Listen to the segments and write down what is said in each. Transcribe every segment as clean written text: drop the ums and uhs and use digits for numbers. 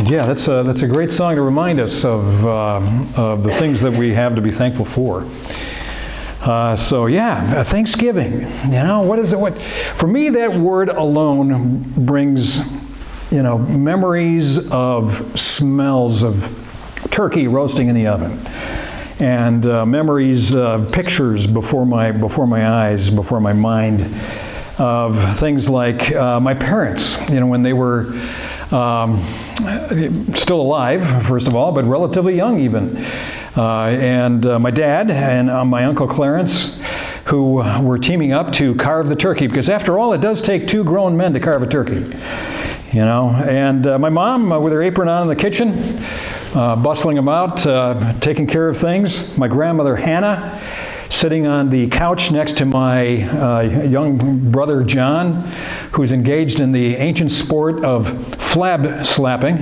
Yeah, that's a great song to remind us of the things that we have to be thankful for. So yeah, Thanksgiving. You know, what is it? What for me, that word alone brings, memories of smells of turkey roasting in the oven, and memories, pictures before my eyes, before my mind, of things like my parents. When they were still alive, first of all, but relatively young even. And my dad and my Uncle Clarence, who were teaming up to carve the turkey, because after all, it does take two grown men to carve a turkey. And my mom with her apron on in the kitchen, bustling about, taking care of things. My grandmother Hannah, sitting on the couch next to my young brother John, who's engaged in the ancient sport of flab slapping,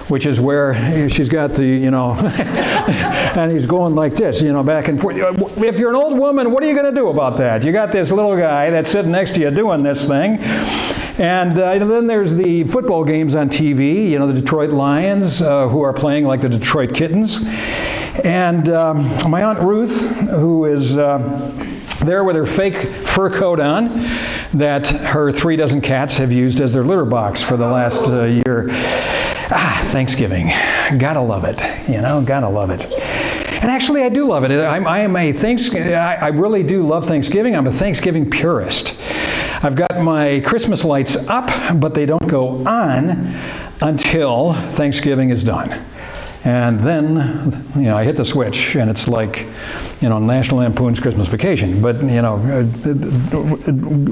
which is where she's got the, and he's going like this, back and forth. If you're an old woman, what are you going to do about that? You got this little guy that's sitting next to you doing this thing. And then there's the football games on TV, the Detroit Lions, who are playing like the Detroit Kittens. And my Aunt Ruth, who is there with her fake fur coat on, that her 3 dozen cats have used as their litter box for the last year. Thanksgiving. Gotta love it. Gotta love it. And actually, I do love it. I really do love Thanksgiving. I'm a Thanksgiving purist. I've got my Christmas lights up, but they don't go on until Thanksgiving is done. And then, I hit the switch, and it's like, National Lampoon's Christmas Vacation. But,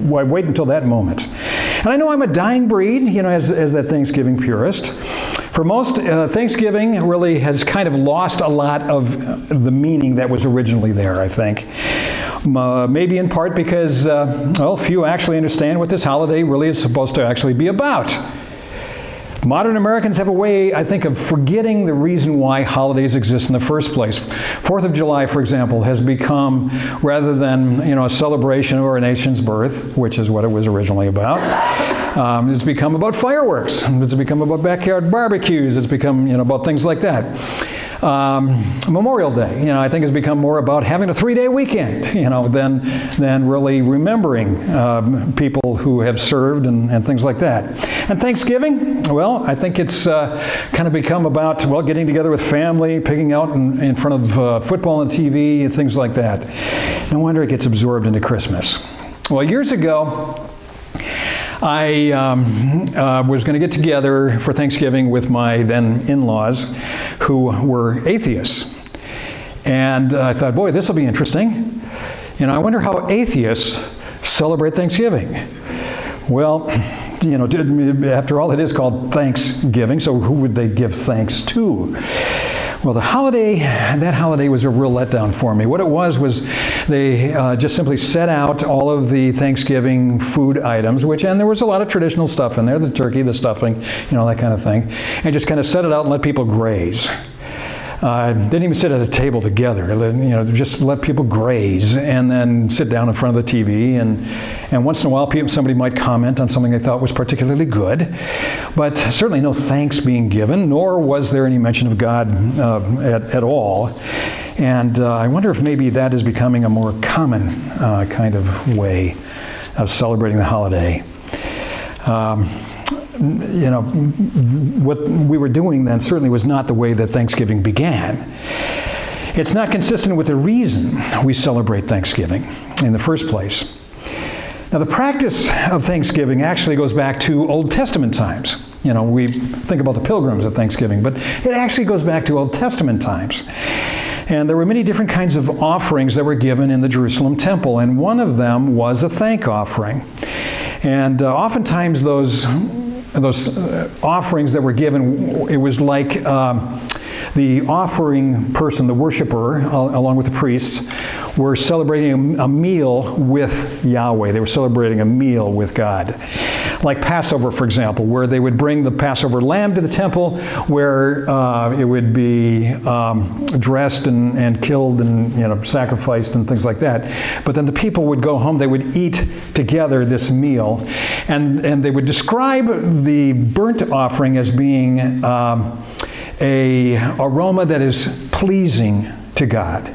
why wait until that moment? And I know I'm a dying breed, as that Thanksgiving purist. For most, Thanksgiving really has kind of lost a lot of the meaning that was originally there, I think. Maybe in part because, few actually understand what this holiday really is supposed to actually be about. Modern Americans have a way, I think, of forgetting the reason why holidays exist in the first place. 4th of July, for example, has become, rather than, a celebration of our nation's birth, which is what it was originally about, it's become about fireworks. It's become about backyard barbecues. It's become, about things like that. Memorial Day, I think has become more about having a 3-day weekend, than really remembering people who have served and things like that. And Thanksgiving, well, I think it's kind of become about, getting together with family, picking out in front of football and TV and things like that. No wonder it gets absorbed into Christmas. Well, years ago, I was going to get together for Thanksgiving with my then in-laws, who were atheists. And I thought, boy, this will be interesting. I wonder how atheists celebrate Thanksgiving. Well, after all, it is called Thanksgiving, so who would they give thanks to? Well, that holiday was a real letdown for me. What it was they just simply set out all of the Thanksgiving food items, and there was a lot of traditional stuff in there, the turkey, the stuffing, that kind of thing, and just kind of set it out and let people graze. Didn't even sit at a table together, just let people graze and then sit down in front of the TV, and once in a while somebody might comment on something they thought was particularly good, but certainly no thanks being given, nor was there any mention of God at all. And I wonder if maybe that is becoming a more common kind of way of celebrating the holiday. What we were doing then certainly was not the way that Thanksgiving began. It's not consistent with the reason we celebrate Thanksgiving in the first place. Now, the practice of Thanksgiving actually goes back to Old Testament times. We think about the pilgrims at Thanksgiving, but it actually goes back to Old Testament times. And there were many different kinds of offerings that were given in the Jerusalem temple, and one of them was a thank offering. And oftentimes those offerings that were given, it was like the offering person, the worshiper, along with the priests, were celebrating a meal with Yahweh. They were celebrating a meal with God. like Passover, for example, where they would bring the Passover lamb to the temple, where it would be dressed and killed and sacrificed and things like that. But then the people would go home, they would eat together this meal, and they would describe the burnt offering as being a aroma that is pleasing to God.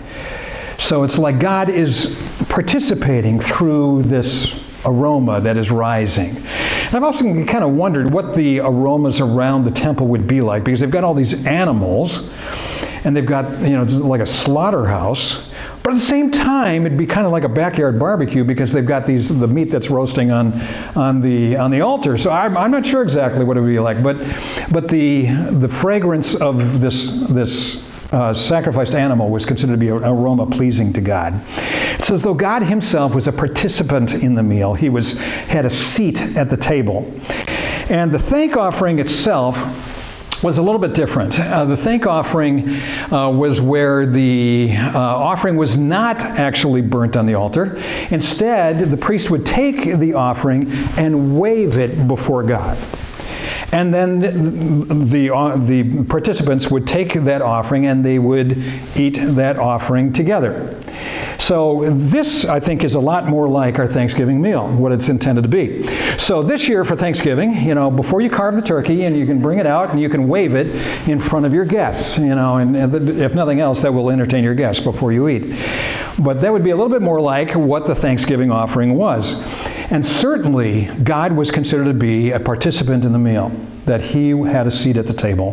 So it's like God is participating through this aroma that is rising. And I've also kind of wondered what the aromas around the temple would be like, because they've got all these animals, and they've got, it's like a slaughterhouse, but at the same time, it'd be kind of like a backyard barbecue, because they've got the meat that's roasting on the altar. So I'm not sure exactly what it would be like, but the fragrance of this sacrificed animal was considered to be an aroma pleasing to God. It's as though God himself was a participant in the meal. He had a seat at the table. And the thank offering itself was a little bit different. The thank offering was where the offering was not actually burnt on the altar. Instead, the priest would take the offering and wave it before God. And then the participants would take that offering and they would eat that offering together. So this, I think, is a lot more like our Thanksgiving meal, what it's intended to be. So this year for Thanksgiving, before you carve the turkey, and you can bring it out and you can wave it in front of your guests, and if nothing else, that will entertain your guests before you eat. But that would be a little bit more like what the Thanksgiving offering was. And certainly, God was considered to be a participant in the meal, that he had a seat at the table,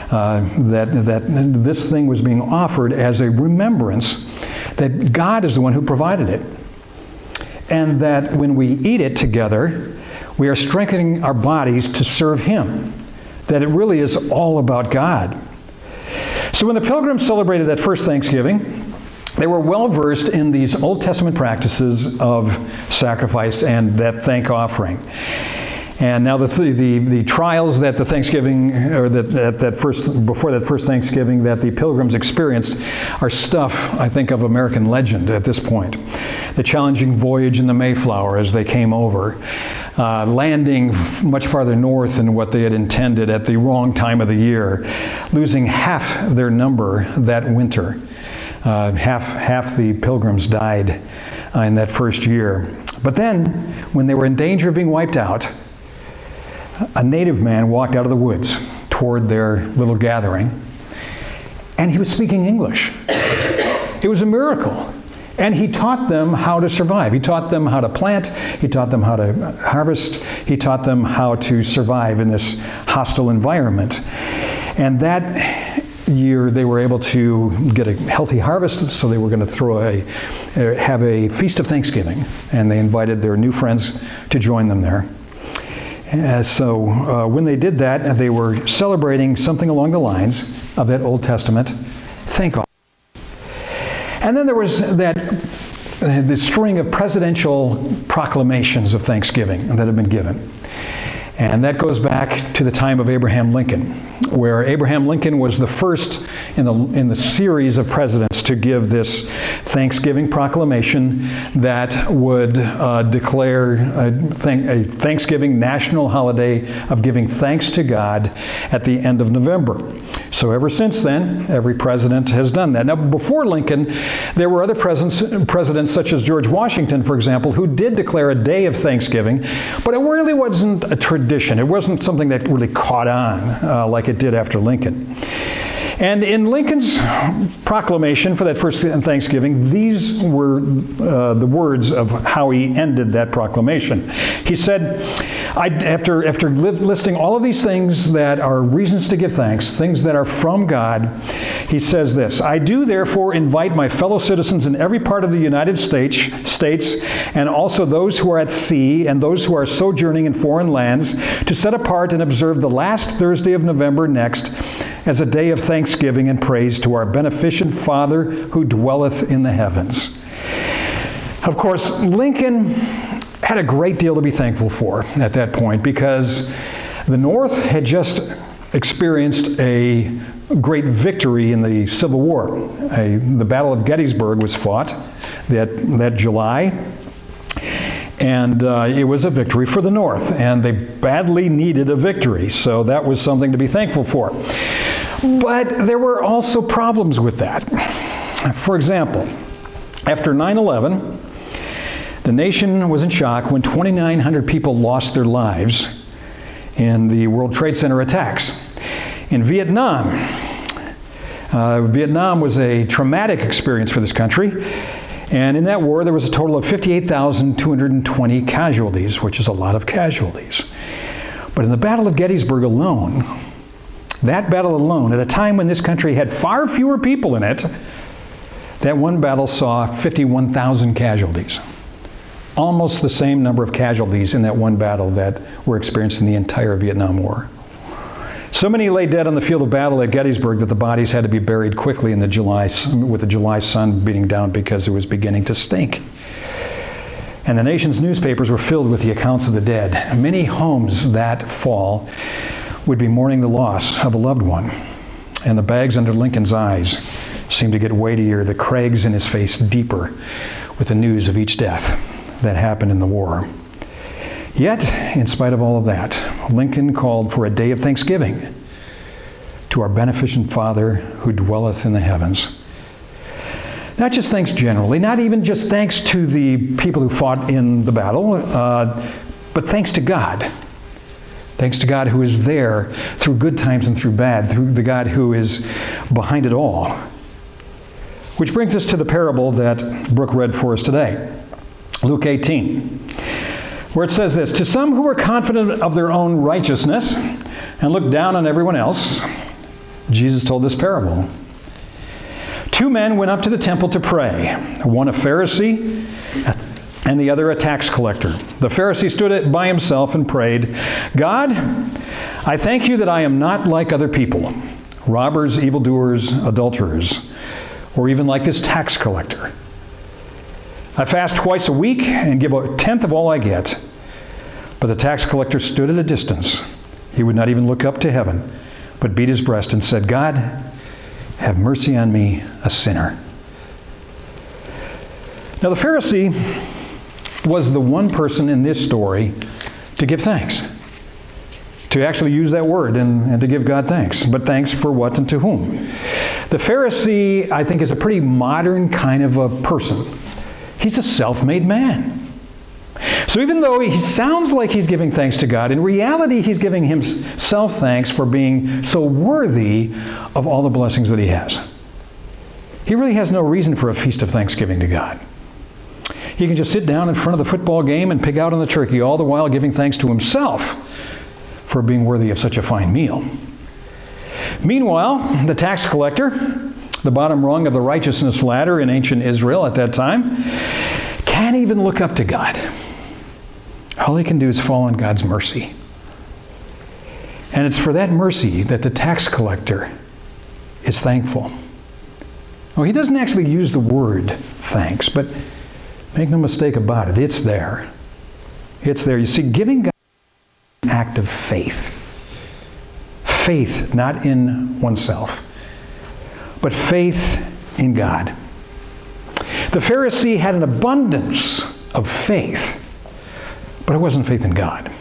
that this thing was being offered as a remembrance that God is the one who provided it. And that when we eat it together, we are strengthening our bodies to serve him. That it really is all about God. So when the pilgrims celebrated that first Thanksgiving, they were well versed in these Old Testament practices of sacrifice and that thank offering. And now the trials that the Thanksgiving, or before that first Thanksgiving that the pilgrims experienced are stuff, I think, of American legend at this point. The challenging voyage in the Mayflower as they came over, landing much farther north than what they had intended at the wrong time of the year, losing half their number that winter. Half the pilgrims died in that first year. But then, when they were in danger of being wiped out, a native man walked out of the woods toward their little gathering, and he was speaking English. It was a miracle. And he taught them how to survive. He taught them how to plant. He taught them how to harvest. He taught them how to survive in this hostile environment. And that year they were able to get a healthy harvest, so they were going to have a feast of Thanksgiving. And they invited their new friends to join them there. So when they did that, they were celebrating something along the lines of that Old Testament thank offering. And then there was the string of presidential proclamations of Thanksgiving that have been given. And that goes back to the time of Abraham Lincoln, where Abraham Lincoln was the first in the series of presidents to give this Thanksgiving proclamation that would declare a Thanksgiving national holiday of giving thanks to God at the end of November. So ever since then, every president has done that. Now, before Lincoln, there were other presidents such as George Washington, for example, who did declare a day of Thanksgiving, but it really wasn't a tradition. It wasn't something that really caught on like it did after Lincoln. And in Lincoln's proclamation for that first Thanksgiving, these were the words of how he ended that proclamation. He said, after listing all of these things that are reasons to give thanks, things that are from God, he says this: I do therefore invite my fellow citizens in every part of the United States, and also those who are at sea and those who are sojourning in foreign lands, to set apart and observe the last Thursday of November next as a day of thanksgiving and praise to our beneficent Father who dwelleth in the heavens. Of course, Lincoln had a great deal to be thankful for at that point, because the North had just experienced a great victory in the Civil War. The Battle of Gettysburg was fought that July. And it was a victory for the North, and they badly needed a victory, so that was something to be thankful for. But there were also problems with that. For example, after 9/11, the nation was in shock when 2,900 people lost their lives in the World Trade Center attacks. In Vietnam, Vietnam was a traumatic experience for this country, and in that war there was a total of 58,220 casualties, which is a lot of casualties. But in the Battle of Gettysburg alone, that battle alone, at a time when this country had far fewer people in it, that one battle saw 51,000 casualties. Almost the same number of casualties in that one battle that were experienced in the entire Vietnam War. So many lay dead on the field of battle at Gettysburg that the bodies had to be buried quickly with the July sun beating down because it was beginning to stink. And the nation's newspapers were filled with the accounts of the dead. Many homes that fall would be mourning the loss of a loved one. And the bags under Lincoln's eyes seemed to get weightier, the crags in his face deeper with the news of each death that happened in the war. Yet, in spite of all of that, Lincoln called for a day of thanksgiving to our beneficent Father who dwelleth in the heavens. Not just thanks generally, not even just thanks to the people who fought in the battle, but thanks to God. Thanks to God who is there through good times and through bad, through the God who is behind it all. Which brings us to the parable that Brooke read for us today, Luke 18. Where it says this, "To some who were confident of their own righteousness and looked down on everyone else, Jesus told this parable. Two men went up to the temple to pray, one a Pharisee and the other a tax collector. The Pharisee stood by himself and prayed, 'God, I thank you that I am not like other people, robbers, evildoers, adulterers, or even like this tax collector. I fast twice a week and give a tenth of all I get.' But the tax collector stood at a distance. He would not even look up to heaven, but beat his breast and said, 'God, have mercy on me, a sinner.'" Now the Pharisee was the one person in this story to give thanks, to actually use that word and to give God thanks. But thanks for what and to whom? The Pharisee, I think, is a pretty modern kind of a person. He's a self-made man. So even though he sounds like he's giving thanks to God, in reality he's giving himself thanks for being so worthy of all the blessings that he has. He really has no reason for a feast of thanksgiving to God. He can just sit down in front of the football game and pig out on the turkey, all the while giving thanks to himself for being worthy of such a fine meal. Meanwhile, the tax collector, the bottom rung of the righteousness ladder in ancient Israel at that time, can't even look up to God. All he can do is fall on God's mercy. And it's for that mercy that the tax collector is thankful. Well, he doesn't actually use the word thanks, but make no mistake about it, it's there. It's there. You see, giving God is an act of faith. Faith, not in oneself, but faith in God. The Pharisee had an abundance of faith, but it wasn't faith in God.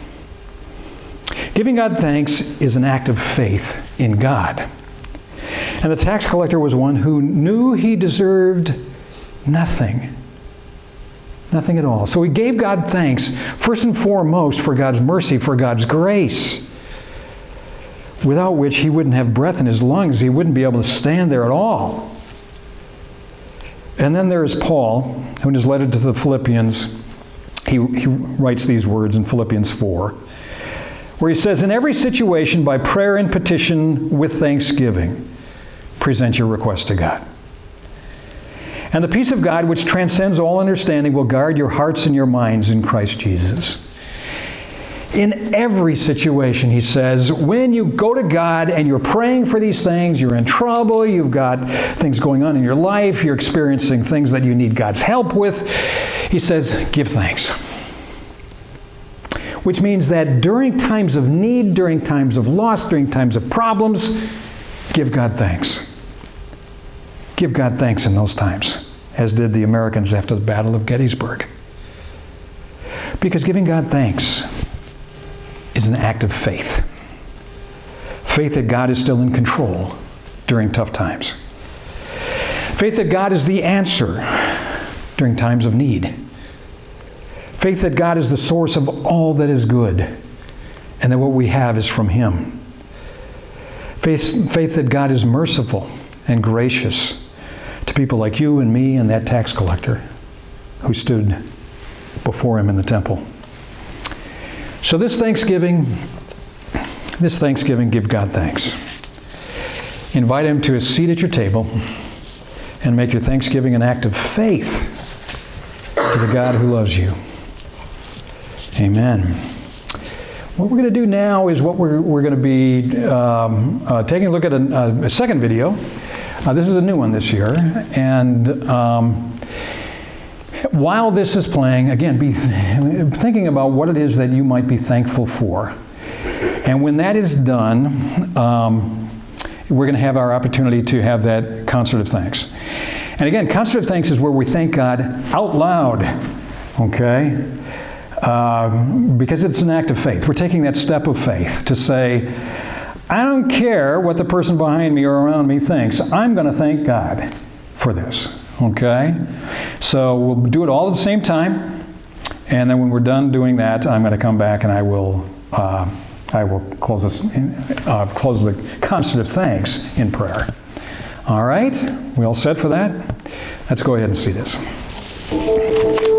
Giving God thanks is an act of faith in God. And the tax collector was one who knew he deserved nothing. Nothing at all. So he gave God thanks, first and foremost, for God's mercy, for God's grace, without which he wouldn't have breath in his lungs. He wouldn't be able to stand there at all. And then there's Paul, who in his letter to the Philippians, he writes these words in Philippians 4, where he says, "In every situation, by prayer and petition with thanksgiving, present your request to God. And the peace of God, which transcends all understanding, will guard your hearts and your minds in Christ Jesus." In every situation, he says, when you go to God and you're praying for these things, you're in trouble, you've got things going on in your life, you're experiencing things that you need God's help with, he says, give thanks. Which means that during times of need, during times of loss, during times of problems, give God thanks. Give God thanks in those times, as did the Americans after the Battle of Gettysburg. Because giving God thanks is an act of faith. Faith that God is still in control during tough times. Faith that God is the answer during times of need. Faith that God is the source of all that is good, and that what we have is from Him. Faith that God is merciful and gracious to people like you and me and that tax collector who stood before Him in the temple. So this Thanksgiving, give God thanks. Invite Him to a seat at your table and make your Thanksgiving an act of faith to the God who loves you. Amen. What we're going to do now is what we're going to be taking a look at a second video. This is a new one this year. And while this is playing, again, be thinking about what it is that you might be thankful for. And when that is done, we're going to have our opportunity to have that concert of thanks. And again, concert of thanks is where we thank God out loud, okay? Because it's an act of faith. We're taking that step of faith to say, I don't care what the person behind me or around me thinks. I'm going to thank God for this, okay? So we'll do it all at the same time. And then when we're done doing that, I'm going to come back and I will close the concert of thanks in prayer. All right? We all set for that? Let's go ahead and see this.